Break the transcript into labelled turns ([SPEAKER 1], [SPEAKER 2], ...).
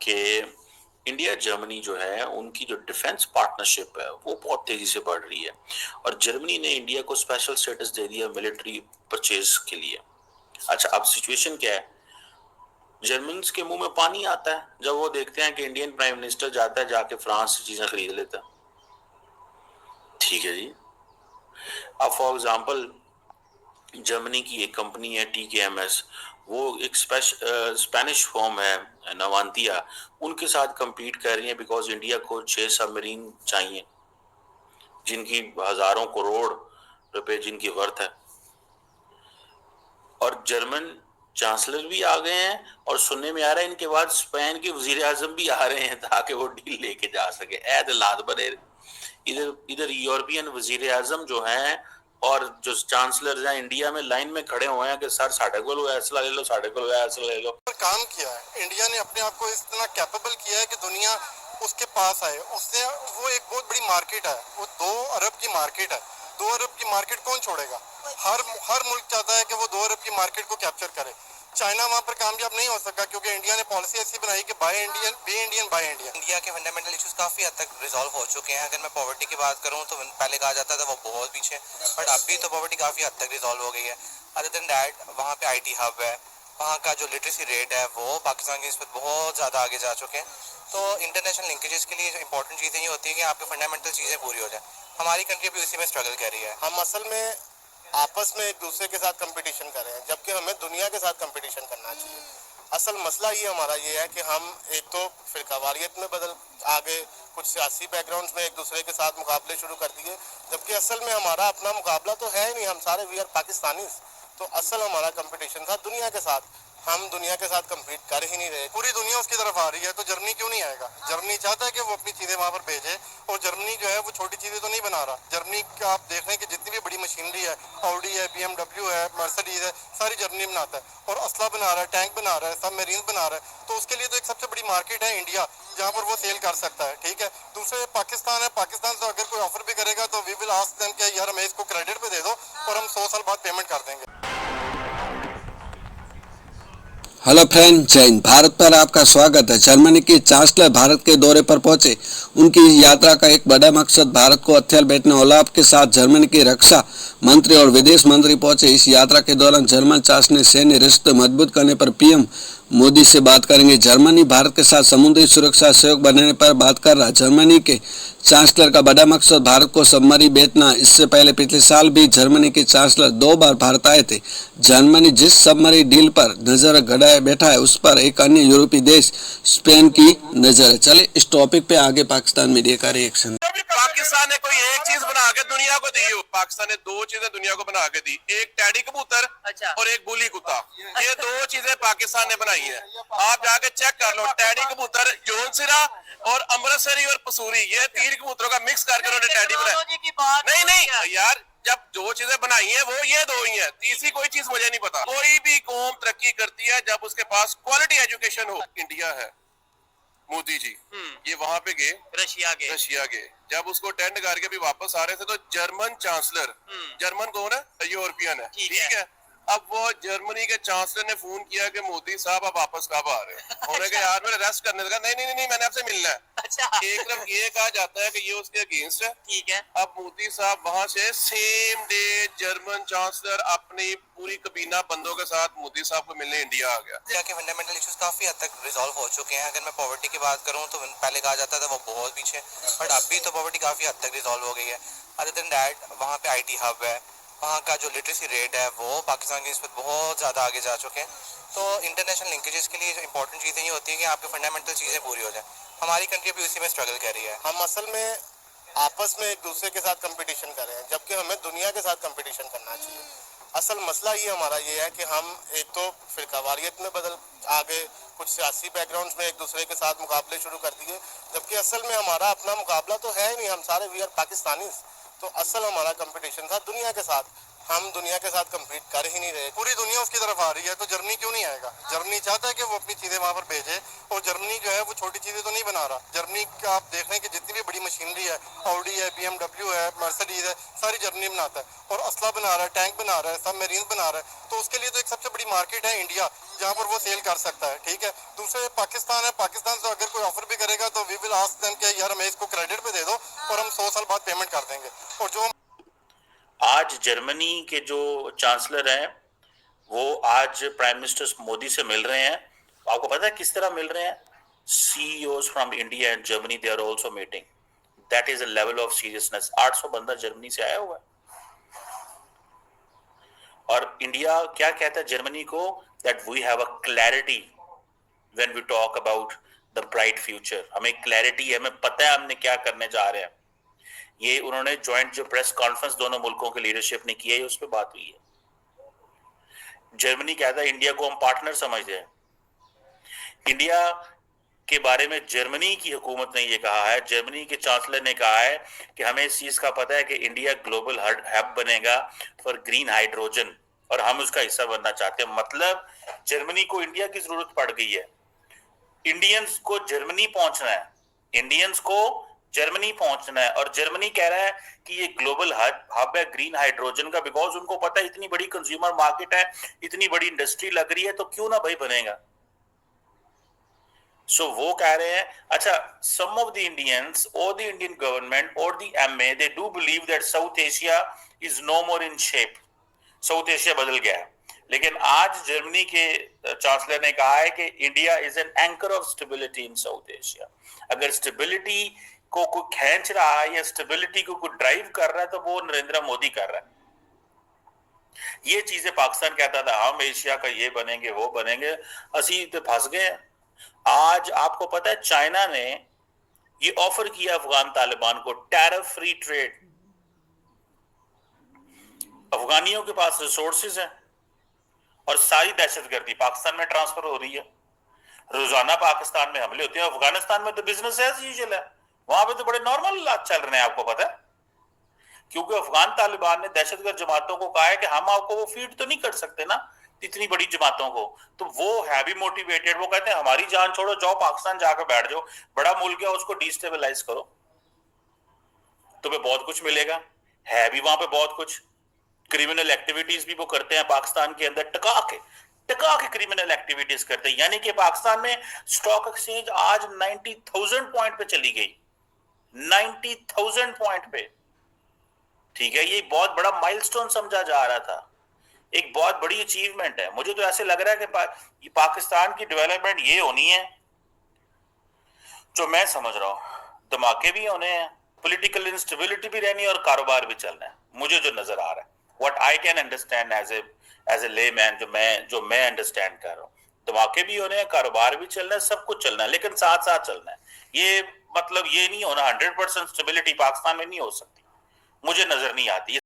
[SPEAKER 1] कि India Germany जो है उनकी जो डिफेंस पार्टनरशिप है वो बहुत तेजी से बढ़ रही है और जर्मनी ने इंडिया को स्पेशल स्टेटस दे दिया मिलिट्री परचेज के लिए। अच्छा, अब सिचुएशन क्या है? जर्मन्स के मुंह में पानी आता है जब वो देखते हैं कि इंडियन प्राइम मिनिस्टर जाता है जाके फ्रांस से चीजें खरीद लेता है। ठीक है जी। अब फॉर एग्जांपल जर्मनी की एक कंपनी है TKMS, वो एक स्पेनिश फर्म है नवांतिया, उनके साथ compete कर रही है बिकॉज इंडिया को 6 सबमरीन चाहिए जिनकी हजारों करोड़ रुपए जिनकी वर्थ है। और जर्मन चांसलर भी आ गए हैं और सुनने में आ रहा है इनके बाद स्पेन के वजीर आजम भी आ रहे हैं ताकि वो डील लेके जा सके। ऐद बने इधर इधर यूरोपियन वजीर आजम जो हैं और जो चांसलर हैं इंडिया में लाइन में खड़े हुए हैं कि सर साढ़े को फैसला ले लो, साढ़े को फैसला ले लो।
[SPEAKER 2] काम किया है इंडिया ने, अपने आप को इतना कैपेबल किया है कि दुनिया उसके पास आए। उससे वो एक बहुत बड़ी मार्केट है, वो 2 अरब की मार्केट है। 2 अरब की मार्केट कौन छोड़ेगा? हर मुल्क चाहता है कि वो 2 अरब की मार्केट को कैप्चर करे। चाइना वहाँ पर कामयाब नहीं हो सका क्योंकि इंडिया ने पॉलिसी ऐसी बनाई कि by Indian, be Indian, by India.
[SPEAKER 3] India के फंडामेंटल इश्यूज काफी हद तक रिजॉल्व हो चुके हैं। अगर मैं पॉवर्टी की बात करूं तो पहले कहा जाता था वो बहुत पीछे, बट अभी तो पॉवर्टी काफी हद तक रिजॉल्व हो गई है। अदर देन दैट वहाँ पे IT हब है, वहाँ का जो लिटरेसी रेट है वो पाकिस्तान की निस्बत बहुत ज़्यादा आगे जा चुके हैं। तो इंटरनेशनल लिंकेजेस के लिए जो इंपॉर्टेंट चीज़ें ये होती है कि आपके फंडामेंटल चीज़ें पूरी हो जाए। हमारी कंट्री भी उसी में स्ट्रगल कर रही है।
[SPEAKER 2] हम असल में आपस में एक दूसरे के साथ कंपटीशन कर रहे हैं जबकि हमें दुनिया के साथ कंपटीशन करना चाहिए। असल मसला ये है कि हम एक तो फिरकावारियत में बदल आगे कुछ सियासी बैकग्राउंड्स में एक दूसरे के साथ मुकाबले शुरू कर दिए, जबकि असल में हमारा अपना मुकाबला तो है ही नहीं। हम सारे वी आर पाकिस्तानी। तो असल हमारा कंपटीशन था दुनिया के साथ। हम दुनिया के साथ compete कर ही नहीं रहे। पूरी दुनिया उसकी तरफ आ रही है तो जर्मनी क्यों नहीं आएगा? जर्मनी चाहता है कि वो अपनी चीजें वहां पर भेजे और जर्मनी जो है वो छोटी चीजें तो नहीं बना रहा। जर्मनी का आप देख रहे हैं कि जितनी भी बड़ी मशीनरी है, ऑडी है, BMW है, मर्सिडीज है, सारी जर्मनी बनाता है और असला बना रहा है, टैंक बना रहा है, सबमरीन बना रहा है। तो उसके लिए तो एक सबसे बड़ी मार्केट है इंडिया जहाँ पर वो सेल कर सकता है। ठीक है, दूसरे पाकिस्तान है, पाकिस्तान से अगर कोई ऑफर भी करेगा तो वी विल आस्क देम कि यार हमें इसको क्रेडिट पे दे दो और हम 100 साल बाद पेमेंट कर देंगे।
[SPEAKER 4] हेलो फ्रेंड, जय हिंद। भारत पर आपका स्वागत है। जर्मनी के चांसलर भारत के दौरे पर पहुंचे। उनकी यात्रा का एक बड़ा मकसद भारत को हथियार बेचने ओलाफ के साथ जर्मनी के रक्षा मंत्री और विदेश मंत्री पहुंचे। इस यात्रा के दौरान जर्मन चांसलर सैन्य रिश्ते मजबूत करने पर PM मोदी से बात करेंगे। जर्मनी भारत के साथ समुद्री सुरक्षा सहयोग बढ़ाने पर बात कर रहा। जर्मनी के चांसलर का बड़ा मकसद भारत को सबमरीन बेचना। इससे पहले पिछले साल भी जर्मनी के चांसलर 2 बार भारत आए थे। जर्मनी जिस सबमरीन डील पर नजर गड़ाए बैठा है उस पर एक अन्य यूरोपीय देश स्पेन की नजर है। चले इस टॉपिक पे आगे पाकिस्तान मीडिया का रिएक्शन।
[SPEAKER 5] पाकिस्तान ने कोई एक चीज बना के दुनिया को दी हो। पाकिस्तान ने 2 चीजें दुनिया को बना के दी, एक टैडी कबूतर और एक बुली कुत्ता। ये 2 चीजें पाकिस्तान ने बनाई है। आप जाके चेक कर लो, टैडी कबूतर जौनसिरा और अमृतसरी और पसूरी, ये 3 कबूतरों का मिक्स करके उन्होंने टैडी बनाया। नहीं यार, जब 2 चीजें बनाई है वो ये 2 ही है, तीसरी कोई चीज मुझे नहीं पता। कोई भी कौम तरक्की करती है जब उसके पास क्वालिटी एजुकेशन हो। इंडिया है, मोदी जी ये वहां पे गए, रशिया गए। जब उसको अटेंड करके भी वापस आ रहे थे तो जर्मन चांसलर, जर्मन कौन है? यूरोपियन है, ठीक है। अब वो जर्मनी के चांसलर ने फोन किया कि मोदी साहब आप वापस कब आ रहे हैं? उन्होंने कहा यार मैंने रेस्ट करने लगा। नहीं मैंने आपसे मिलना है। अच्छा। एक तरफ ये कहा जाता है कि ये उसके अगेंस्ट है, ठीक है। अब मोदी साहब वहां से सेम डे जर्मन चांसलर अपनी पूरी कबीना बंदों के साथ मोदी साहब को मिलने इंडिया आ गया।
[SPEAKER 3] इंडिया के फंडामेंटल इश्यूज काफी हद तक रिजॉल्व हो चुके हैं। अगर मैं पॉवर्टी की बात करूं तो पहले कहा जाता था वो बहुत पीछे, बट अभी तो पॉवर्टी काफी हद तक रिजॉल्व हो गई है। अदर देन दैट वहाँ पे IT हब है, वहाँ का जो लिटरेसी रेट है वो पाकिस्तान की निस्बत बहुत ज़्यादा आगे जा चुके हैं। तो इंटरनेशनल लिंकेजेस के लिए जो इंपॉर्टेंट चीज़ें ये होती है कि आपके फंडामेंटल चीज़ें पूरी हो जाए। हमारी कंट्री भी उसी में स्ट्रगल कर रही है।
[SPEAKER 2] हम असल में आपस में एक दूसरे के साथ कंपटीशन कर रहे हैं जबकि हमें दुनिया के साथ कंपटीशन करना चाहिए। असल मसला ये है कि हम एक तो फिरकावारियत में बदल आगे कुछ सियासी बैकग्राउंड्स में एक दूसरे के साथ मुकाबले शुरू कर दिए, जबकि असल में हमारा अपना मुकाबला तो है ही नहीं। हम सारे वी आर पाकिस्तानी। तो असल हमारा कंपटीशन था दुनिया के साथ। हम दुनिया के साथ कम्पीट कर ही नहीं रहे। पूरी दुनिया उसकी तरफ आ रही है, तो जर्मनी क्यों नहीं आएगा? जर्मनी चाहता है कि वो अपनी चीज़ें वहाँ पर भेजे, और जर्मनी जो है वो छोटी चीज़ें तो नहीं बना रहा। जर्मनी का आप देख रहे हैं कि जितनी भी बड़ी मशीनरी है, ऑडी है, BMW है, मर्सिडीज है, सारी जर्मनी बनाता है, और असला बना रहा है, टैंक बना रहा है, सबमरीन बना रहा है। तो उसके लिए तो एक सबसे बड़ी मार्केट है इंडिया, जहाँ पर वो सेल कर सकता है। ठीक है, दूसरे पाकिस्तान है, पाकिस्तान से अगर कोई ऑफर भी करेगा तो वी विल आस्क देम कि यार हमें इसको क्रेडिट पे दे दो और हम 100 साल बाद पेमेंट कर देंगे। और जो
[SPEAKER 1] आज जर्मनी के जो चांसलर हैं वो आज प्राइम मिनिस्टर मोदी से मिल रहे हैं। आपको पता है किस तरह मिल रहे हैं? CEOs from India and Germany they are also meeting. That is a level of seriousness. 800 बंदा जर्मनी से आया हुआ है। और इंडिया क्या कहता है जर्मनी को? That we have a clarity when we talk about the bright future. हमें क्लैरिटी है, हमें पता है हमने क्या करने जा रहे हैं। ये उन्होंने ज्वाइंट जो प्रेस कॉन्फ्रेंस दोनों मुल्कों के लीडरशिप ने की है उस पर बात हुई है। जर्मनी कहता है इंडिया को हम पार्टनर समझते हैं। इंडिया के बारे में जर्मनी की हुकूमत ने ये कहा है, जर्मनी के चांसलर ने कहा है कि हमें इस चीज का पता है कि इंडिया ग्लोबल हब बनेगा फॉर ग्रीन हाइड्रोजन, और हम उसका हिस्सा बनना चाहते हैं। मतलब जर्मनी को इंडिया की जरूरत पड़ गई है। इंडियंस को जर्मनी पहुंचना है, इंडियंस को जर्मनी पहुंचना है, और जर्मनी कह रहा है कि ये ग्लोबल हब है ग्रीन हाइड्रोजन का, बिकॉज उनको पता है इतनी बड़ी कंज्यूमर मार्केट है, इतनी बड़ी इंडस्ट्री लग रही है, तो क्यों ना भाई बनेगा। सो वो कह रहे हैं। अच्छा, सम ऑफ द इंडियंस और द इंडियन गवर्नमेंट और the MA they do believe that South Asia is no more in shape. South Asia बदल गया है। लेकिन आज जर्मनी के चांसलर ने कहा है कि India is an anchor of stability in south Asia. अगर स्टेबिलिटी को कोई खींच रहा है या स्टेबिलिटी को कोई ड्राइव कर रहा है तो वो नरेंद्र मोदी कर रहा है। ये चीजें पाकिस्तान कहता था हम एशिया का ये बनेंगे वो बनेंगे, असी तो फंस गए। आज आपको पता है चाइना ने ये ऑफर किया अफगान तालिबान को टैरिफ फ्री ट्रेड। अफगानियों के पास रिसोर्सेज हैं और सारी दहशतगर्दी पाकिस्तान में ट्रांसफर हो रही है। रोजाना पाकिस्तान में हमले होते हैं। अफगानिस्तान में तो बिजनेस एज यूजुअल है, वहां पे तो बड़े नॉर्मल हालात चल रहे हैं, आपको पता है। क्योंकि अफगान तालिबान ने दहशतगर्द जमातों को कहा है कि हम आपको वो फीड तो नहीं कर सकते ना इतनी बड़ी जमातों को, तो वो है भी मोटिवेटेड। वो कहते हैं हमारी जान छोड़ो, जाओ पाकिस्तान जाकर बैठ जाओ, बड़ा मुल्क है उसको डिस्टेबलाइज करो, तुम्हें बहुत कुछ मिलेगा। है भी वहां पे बहुत कुछ। क्रिमिनल एक्टिविटीज भी वो करते हैं पाकिस्तान के अंदर, टका के क्रिमिनल एक्टिविटीज करते हैं। यानी कि पाकिस्तान में स्टॉक एक्सचेंज आज 90,000 पॉइंट पे चली गई, 90,000 पॉइंट पे। ठीक है, ये बहुत बड़ा माइलस्टोन समझा जा रहा था, एक बहुत बड़ी अचीवमेंट है। मुझे तो ऐसे लग रहा है कि पाकिस्तान की डेवलपमेंट ये होनी है जो मैं समझ रहा हूं। धमाके भी होने हैं, पॉलिटिकल इंस्टेबिलिटी भी रहनी है और कारोबार भी चलना है, मुझे जो नजर आ रहा है। What I can understand as a layman, जो मैं अंडरस्टैंड कर रहा हूँ। धमाके भी होने हैं, कारोबार भी चलना है, सब कुछ चलना है, लेकिन साथ साथ चलना है। ये मतलब ये नहीं होना 100% स्टेबिलिटी पाकिस्तान में नहीं हो सकती, मुझे नजर नहीं आती।